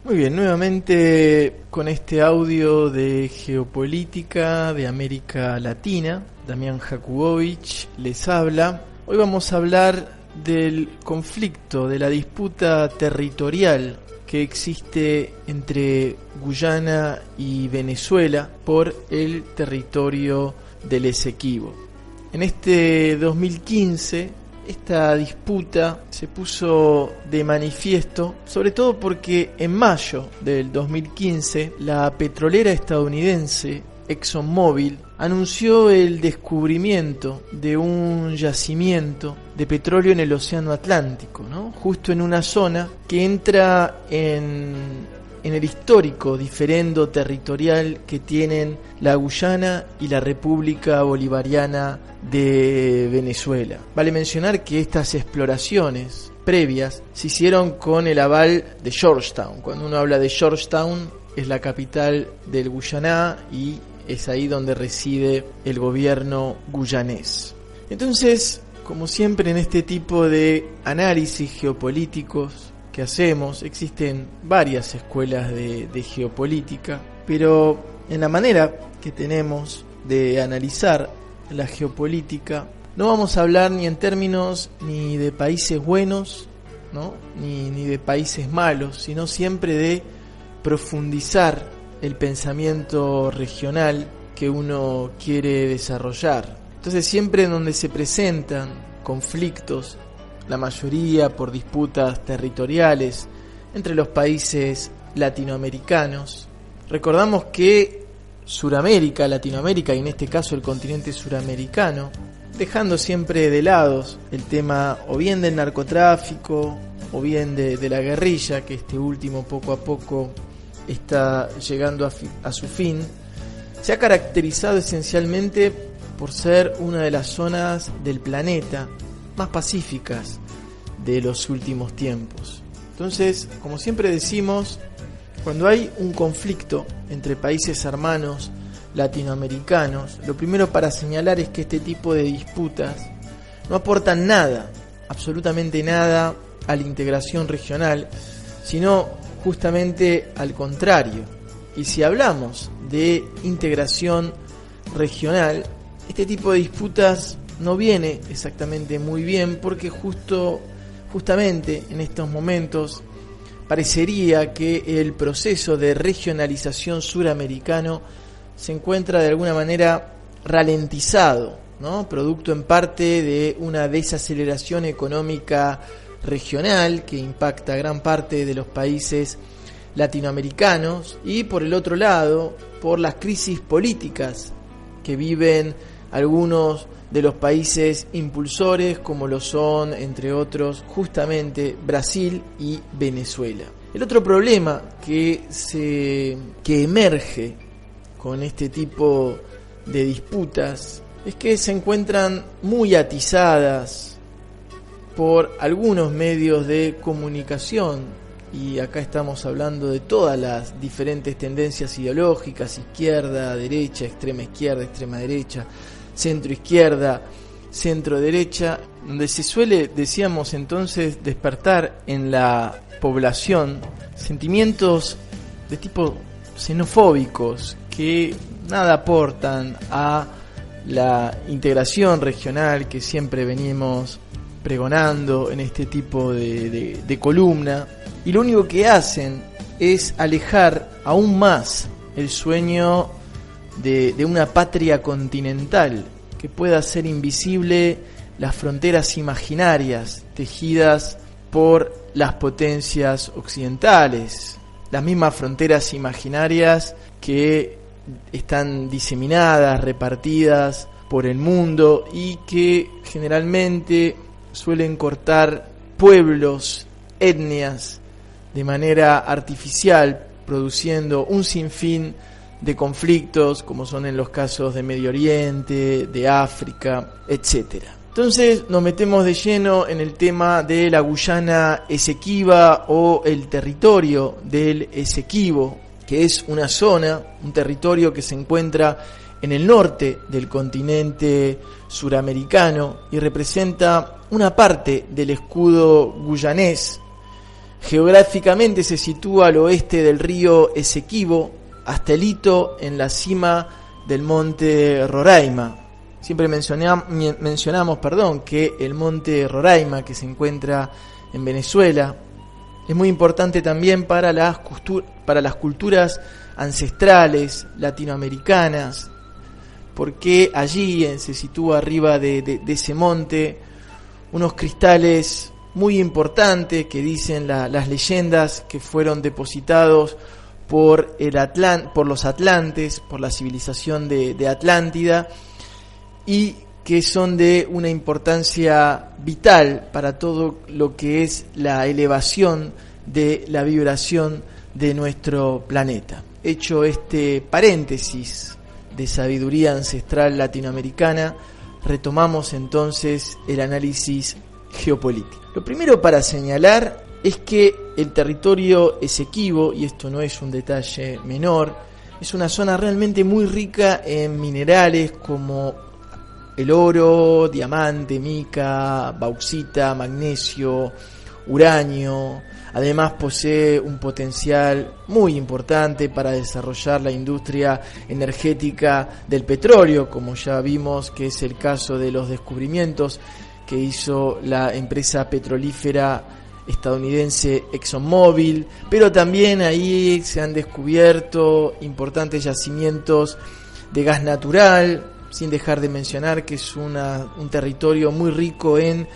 Muy bien, nuevamente con este audio de geopolítica de América Latina, Damián Jakubowicz les habla. Hoy vamos a hablar del conflicto, de la disputa territorial que existe entre Guyana y Venezuela por el territorio del Esequibo. En este 2015, esta disputa se puso de manifiesto, sobre todo porque en mayo del 2015 la petrolera estadounidense ExxonMobil anunció el descubrimiento de un yacimiento de petróleo en el Océano Atlántico, ¿no? Justo en una zona que entra en el histórico diferendo territorial que tienen la Guyana y la República Bolivariana de Venezuela. Vale mencionar que estas exploraciones previas se hicieron con el aval de Georgetown. Cuando uno habla de Georgetown, es la capital del Guyana y es ahí donde reside el gobierno guyanés. Entonces, como siempre en este tipo de análisis geopolíticos que hacemos, existen varias escuelas de geopolítica, pero en la manera que tenemos de analizar la geopolítica no vamos a hablar ni en términos ni de países buenos, ¿no? ni de países malos, sino siempre de profundizar el pensamiento regional que uno quiere desarrollar. Entonces siempre en donde se presentan conflictos, la mayoría por disputas territoriales entre los países latinoamericanos. Recordamos que Suramérica, Latinoamérica y en este caso el continente suramericano, dejando siempre de lado el tema o bien del narcotráfico o bien de la guerrilla, que este último poco a poco está llegando a su fin, se ha caracterizado esencialmente por ser una de las zonas del planeta más pacíficas de los últimos tiempos. Entonces, como siempre decimos, cuando hay un conflicto entre países hermanos latinoamericanos, lo primero para señalar es que este tipo de disputas no aportan nada, absolutamente nada, a la integración regional, sino justamente al contrario. Y si hablamos de integración regional, este tipo de disputas no viene exactamente muy bien porque justamente en estos momentos parecería que el proceso de regionalización suramericano se encuentra de alguna manera ralentizado, ¿no? Producto en parte de una desaceleración económica regional que impacta a gran parte de los países latinoamericanos y por el otro lado por las crisis políticas que viven algunos de los países impulsores como lo son, entre otros, justamente Brasil y Venezuela. El otro problema que emerge con este tipo de disputas es que se encuentran muy atizadas por algunos medios de comunicación, y acá estamos hablando de todas las diferentes tendencias ideológicas: izquierda, derecha, extrema derecha, centro izquierda, centro derecha, donde se suele, decíamos entonces, despertar en la población sentimientos de tipo xenofóbicos que nada aportan a la integración regional que siempre venimos pregonando en este tipo de columna, y lo único que hacen es alejar aún más el sueño de una patria continental que pueda hacer invisible las fronteras imaginarias tejidas por las potencias occidentales, las mismas fronteras imaginarias que están diseminadas, repartidas por el mundo y que generalmente suelen cortar pueblos, etnias, de manera artificial, produciendo un sinfín de conflictos, como son en los casos de Medio Oriente, de África, etcétera. Entonces nos metemos de lleno en el tema de la Guyana Esequiba o el territorio del Esequibo, que es una zona, un territorio que se encuentra en el norte del continente suramericano y representa una parte del escudo guyanés, Geográficamente se sitúa al oeste del río Esequibo, hasta el hito en la cima del monte Roraima. Siempre mencionamos que el monte Roraima, que se encuentra en Venezuela, es muy importante también para las culturas ancestrales latinoamericanas, porque allí se sitúa arriba de ese monte unos cristales muy importantes que dicen las leyendas que fueron depositados por los atlantes, por la civilización de Atlántida, y que son de una importancia vital para todo lo que es la elevación de la vibración de nuestro planeta. Hecho este paréntesis de sabiduría ancestral latinoamericana, retomamos entonces el análisis geopolítico. Lo primero para señalar es que el territorio Esequibo, y esto no es un detalle menor, es una zona realmente muy rica en minerales como el oro, diamante, mica, bauxita, magnesio, uranio. Además posee un potencial muy importante para desarrollar la industria energética del petróleo, como ya vimos que es el caso de los descubrimientos que hizo la empresa petrolífera estadounidense ExxonMobil, pero también ahí se han descubierto importantes yacimientos de gas natural, sin dejar de mencionar que es un territorio muy rico en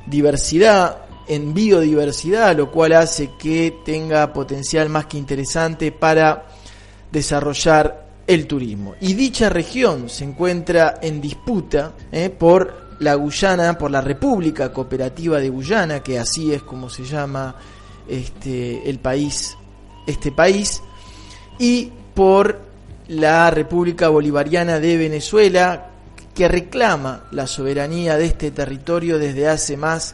diversidad, en biodiversidad, lo cual hace que tenga potencial más que interesante para desarrollar el turismo. Y dicha región se encuentra en disputa por la Guyana, por la República Cooperativa de Guyana, que así es como se llama este país, y por la República Bolivariana de Venezuela, que reclama la soberanía de este territorio desde hace más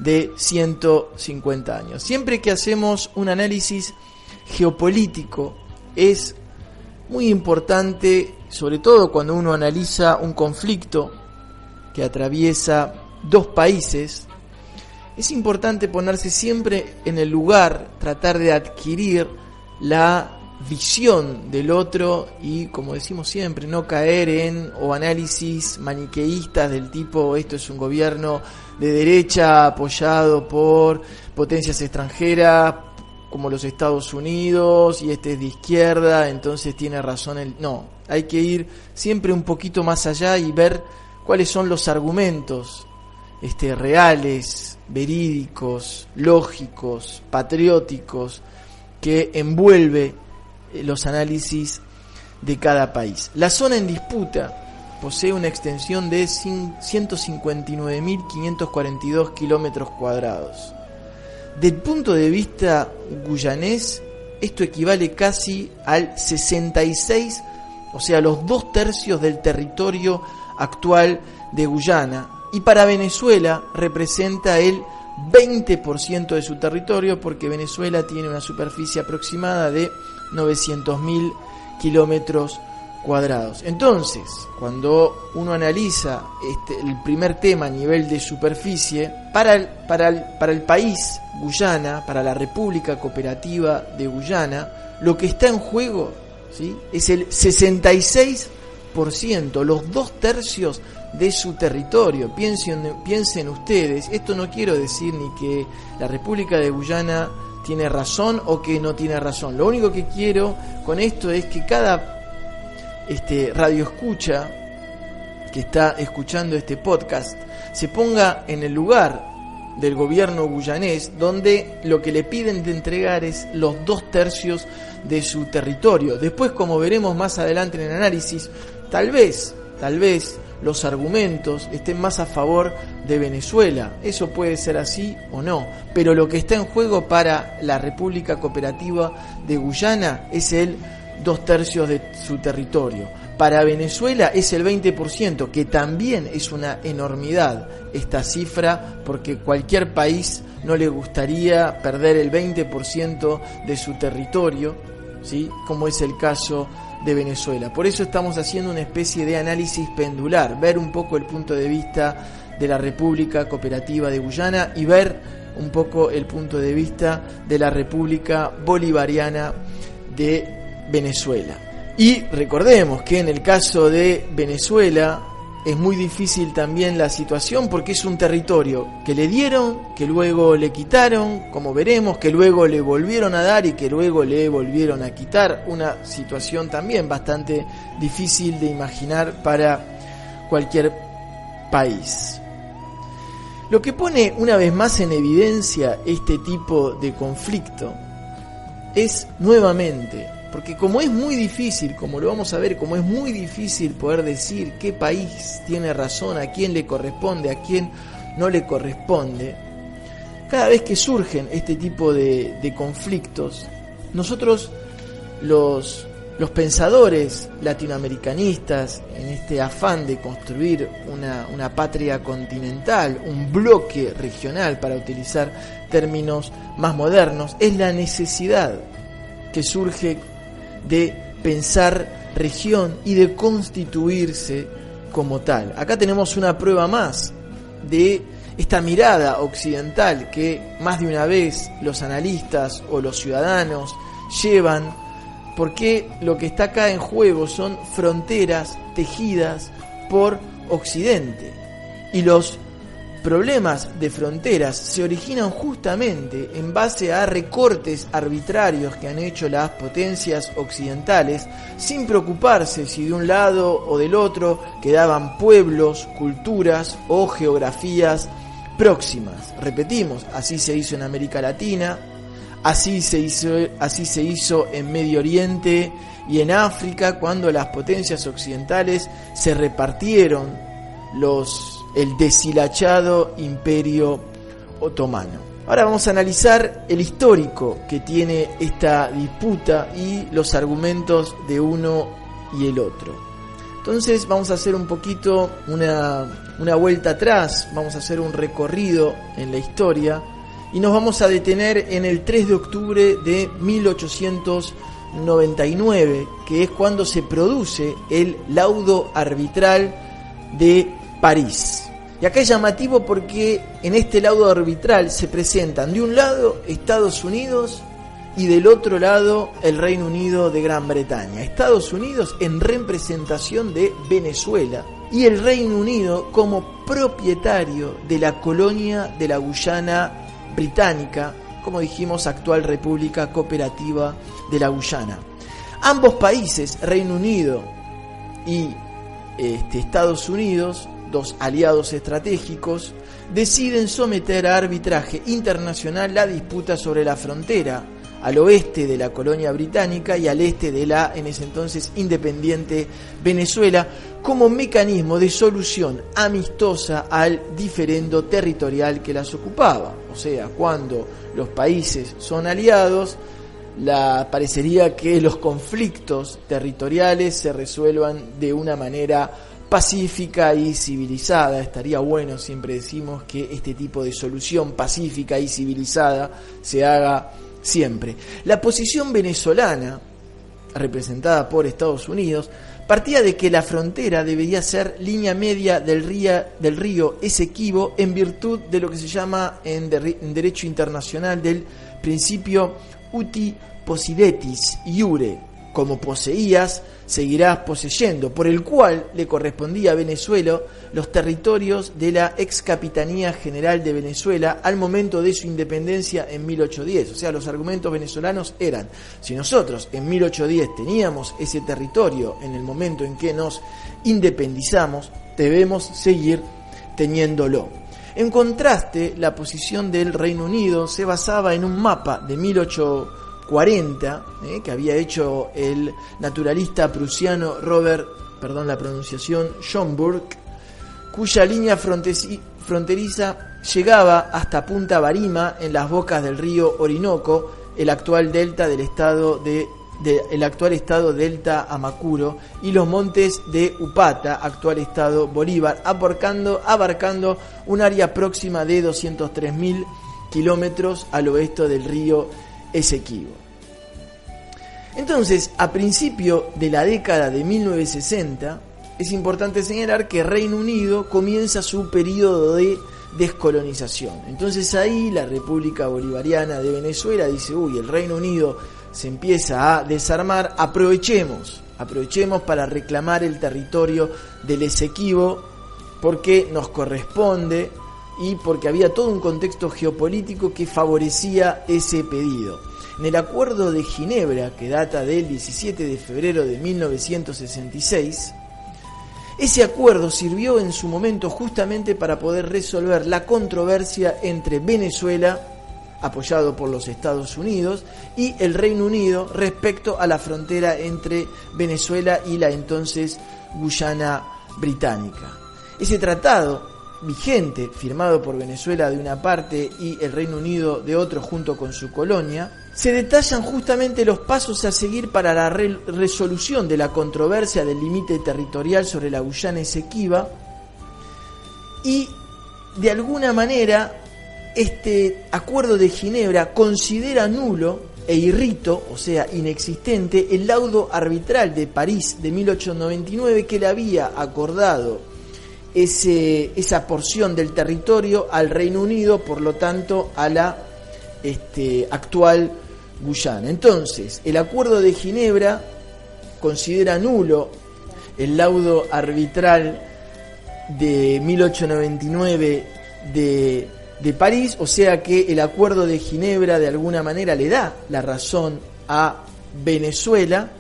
de 150 años. Siempre que hacemos un análisis geopolítico es muy importante, sobre todo cuando uno analiza un conflicto que atraviesa dos países, es importante ponerse siempre en el lugar, tratar de adquirir la visión del otro y, como decimos siempre, no caer en análisis maniqueístas del tipo esto es un gobierno de derecha apoyado por potencias extranjeras como los Estados Unidos y este es de izquierda, entonces tiene razón no, hay que ir siempre un poquito más allá y ver cuáles son los argumentos reales, verídicos, lógicos, patrióticos que envuelve los análisis de cada país. La zona en disputa posee una extensión de 159.542 kilómetros cuadrados. Del punto de vista guyanés, esto equivale casi al 66, o sea, los 2/3 del territorio actual de Guyana, y para Venezuela representa el 20% de su territorio, porque Venezuela tiene una superficie aproximada de 900.000 kilómetros cuadrados. Entonces, cuando uno analiza el primer tema a nivel de superficie, para el país Guyana, para la República Cooperativa de Guyana, lo que está en juego, ¿sí?, es el 66%, los 2/3 de su territorio. Piensen ustedes, esto no quiero decir ni que la República de Guyana tiene razón o que no tiene razón. Lo único que quiero con esto es que cada radioescucha que está escuchando este podcast se ponga en el lugar del gobierno guyanés, donde lo que le piden de entregar es los 2/3 de su territorio. Después, como veremos más adelante en el análisis, tal vez los argumentos estén más a favor de Venezuela. Eso puede ser así o no, pero lo que está en juego para la República Cooperativa de Guyana es el 2/3 de su territorio. Para Venezuela es el 20%, que también es una enormidad esta cifra, porque cualquier país no le gustaría perder el 20% de su territorio, ¿sí?, como es el caso de Venezuela. Por eso estamos haciendo una especie de análisis pendular, ver un poco el punto de vista de la República Cooperativa de Guyana y ver un poco el punto de vista de la República Bolivariana de Venezuela. Y recordemos que en el caso de Venezuela es muy difícil también la situación porque es un territorio que le dieron, que luego le quitaron, como veremos, que luego le volvieron a dar y que luego le volvieron a quitar. Una situación también bastante difícil de imaginar para cualquier país. Lo que pone una vez más en evidencia este tipo de conflicto es nuevamente, porque como es muy difícil, como lo vamos a ver, como es muy difícil poder decir qué país tiene razón, a quién le corresponde, a quién no le corresponde, cada vez que surgen este tipo de conflictos, nosotros los pensadores latinoamericanistas, en este afán de construir una patria continental, un bloque regional, para utilizar términos más modernos, es la necesidad que surge de pensar región y de constituirse como tal. Acá tenemos una prueba más de esta mirada occidental que más de una vez los analistas o los ciudadanos llevan, porque lo que está acá en juego son fronteras tejidas por Occidente, y los problemas de fronteras se originan justamente en base a recortes arbitrarios que han hecho las potencias occidentales, sin preocuparse si de un lado o del otro quedaban pueblos, culturas o geografías próximas. Repetimos, así se hizo en América Latina, así se hizo en Medio Oriente y en África, cuando las potencias occidentales se repartieron el deshilachado Imperio Otomano. Ahora vamos a analizar el histórico que tiene esta disputa y los argumentos de uno y el otro. Entonces vamos a hacer un poquito una vuelta atrás, vamos a hacer un recorrido en la historia y nos vamos a detener en el 3 de octubre de 1899, que es cuando se produce el laudo arbitral de París. Y acá es llamativo porque en este laudo arbitral se presentan de un lado Estados Unidos y del otro lado el Reino Unido de Gran Bretaña. Estados Unidos en representación de Venezuela y el Reino Unido como propietario de la colonia de la Guyana británica, como dijimos, actual República Cooperativa de la Guyana. Ambos países, Reino Unido y Estados Unidos, dos aliados estratégicos, deciden someter a arbitraje internacional la disputa sobre la frontera al oeste de la colonia británica y al este de la en ese entonces independiente Venezuela, como mecanismo de solución amistosa al diferendo territorial que las ocupaba. O sea, cuando los países son aliados, parecería que los conflictos territoriales se resuelvan de una manera pacífica y civilizada. Estaría bueno, siempre decimos, que este tipo de solución pacífica y civilizada se haga siempre. La posición venezolana, representada por Estados Unidos, partía de que la frontera debería ser línea media del río Esequibo, en virtud de lo que se llama en derecho internacional del principio uti possidetis iure, como poseías, seguirás poseyendo, por el cual le correspondía a Venezuela los territorios de la ex Capitanía General de Venezuela al momento de su independencia en 1810. O sea, los argumentos venezolanos eran: si nosotros en 1810 teníamos ese territorio en el momento en que nos independizamos, debemos seguir teniéndolo. En contraste, la posición del Reino Unido se basaba en un mapa de 1840 que había hecho el naturalista prusiano Schomburg, cuya línea fronteriza llegaba hasta Punta Barima, en las bocas del río Orinoco, el actual estado Delta Amacuro, y los montes de Upata, actual estado Bolívar, abarcando un área próxima de 203.000 kilómetros al oeste del río Esequibo. Entonces, a principio de la década de 1960, es importante señalar que Reino Unido comienza su periodo de descolonización. Entonces ahí la República Bolivariana de Venezuela dice, uy, el Reino Unido se empieza a desarmar, aprovechemos para reclamar el territorio del Esequibo, porque nos corresponde y porque había todo un contexto geopolítico que favorecía ese pedido. En el Acuerdo de Ginebra, que data del 17 de febrero de 1966, ese acuerdo sirvió en su momento justamente para poder resolver la controversia entre Venezuela, apoyado por los Estados Unidos, y el Reino Unido respecto a la frontera entre Venezuela y la entonces Guyana Británica. Ese tratado vigente, firmado por Venezuela de una parte y el Reino Unido de otro junto con su colonia, se detallan justamente los pasos a seguir para la resolución de la controversia del límite territorial sobre la Guyana Esequiba, y de alguna manera este Acuerdo de Ginebra considera nulo e irrito, o sea, inexistente, el laudo arbitral de París de 1899 que le había acordado esa porción del territorio al Reino Unido, por lo tanto a la actual Guyana. Entonces, el Acuerdo de Ginebra considera nulo el laudo arbitral de 1899 de París, o sea que el Acuerdo de Ginebra de alguna manera le da la razón a Venezuela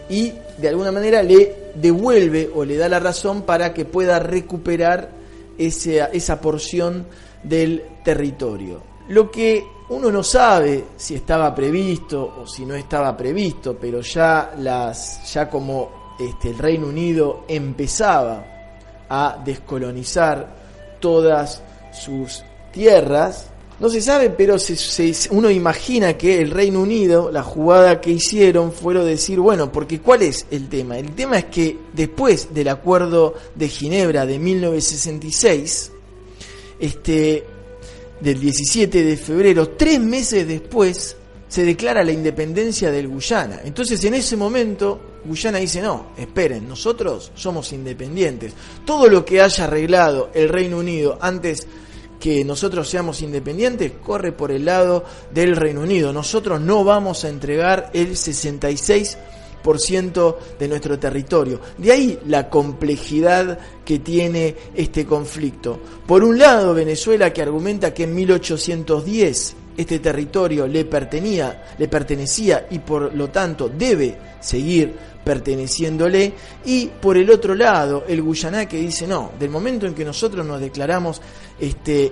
y de alguna manera le devuelve o le da la razón para que pueda recuperar esa porción del territorio. Lo que uno no sabe si estaba previsto o si no estaba previsto, pero ya como el Reino Unido empezaba a descolonizar todas sus tierras, no se sabe, pero uno imagina que el Reino Unido, la jugada que hicieron fue lo de decir, bueno, porque ¿cuál es el tema? El tema es que después del Acuerdo de Ginebra de 1966, del 17 de febrero, 3 meses después, se declara la independencia del Guyana. Entonces en ese momento Guyana dice, no, esperen, nosotros somos independientes. Todo lo que haya arreglado el Reino Unido antes que nosotros seamos independientes corre por el lado del Reino Unido. Nosotros no vamos a entregar el 66% de nuestro territorio. De ahí la complejidad que tiene este conflicto. Por un lado, Venezuela, que argumenta que en 1810 este territorio le pertenecía y por lo tanto debe seguir perteneciéndole, y por el otro lado el Guyana, que dice no, del momento en que nosotros nos declaramos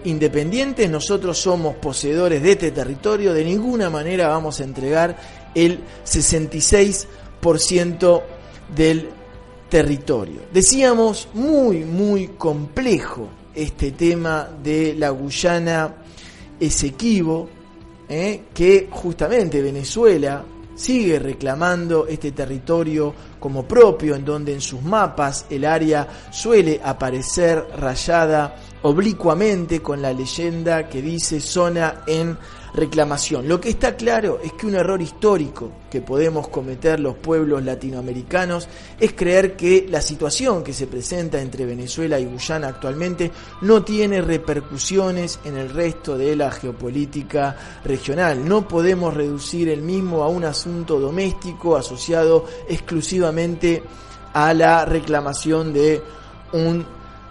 independientes, nosotros somos poseedores de este territorio, de ninguna manera vamos a entregar el 66% del territorio. Decíamos, muy complejo este tema de la Guyana Esequibo, que justamente Venezuela sigue reclamando este territorio como propio, en donde en sus mapas el área suele aparecer rayada oblicuamente con la leyenda que dice zona en reclamación. Lo que está claro es que un error histórico que podemos cometer los pueblos latinoamericanos es creer que la situación que se presenta entre Venezuela y Guyana actualmente no tiene repercusiones en el resto de la geopolítica regional. No podemos reducir el mismo a un asunto doméstico asociado exclusivamente a la reclamación de un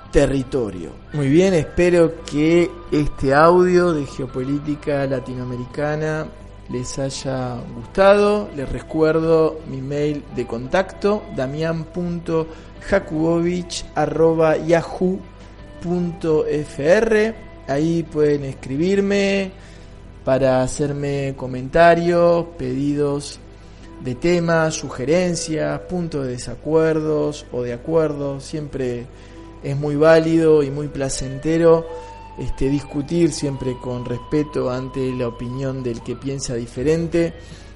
territorio. Muy bien, espero que este audio de geopolítica latinoamericana les haya gustado. Les recuerdo mi mail de contacto, damian.jakubovich@yahoo.fr. Ahí pueden escribirme para hacerme comentarios, pedidos de temas, sugerencias, puntos de desacuerdos o de acuerdos. Siempre es muy válido y muy placentero discutir, siempre con respeto ante la opinión del que piensa diferente,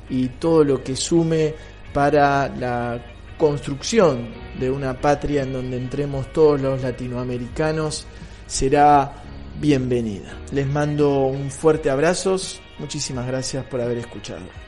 y todo lo que sume para la construcción de una patria en donde entremos todos los latinoamericanos será bienvenida. Les mando un fuerte abrazo, muchísimas gracias por haber escuchado.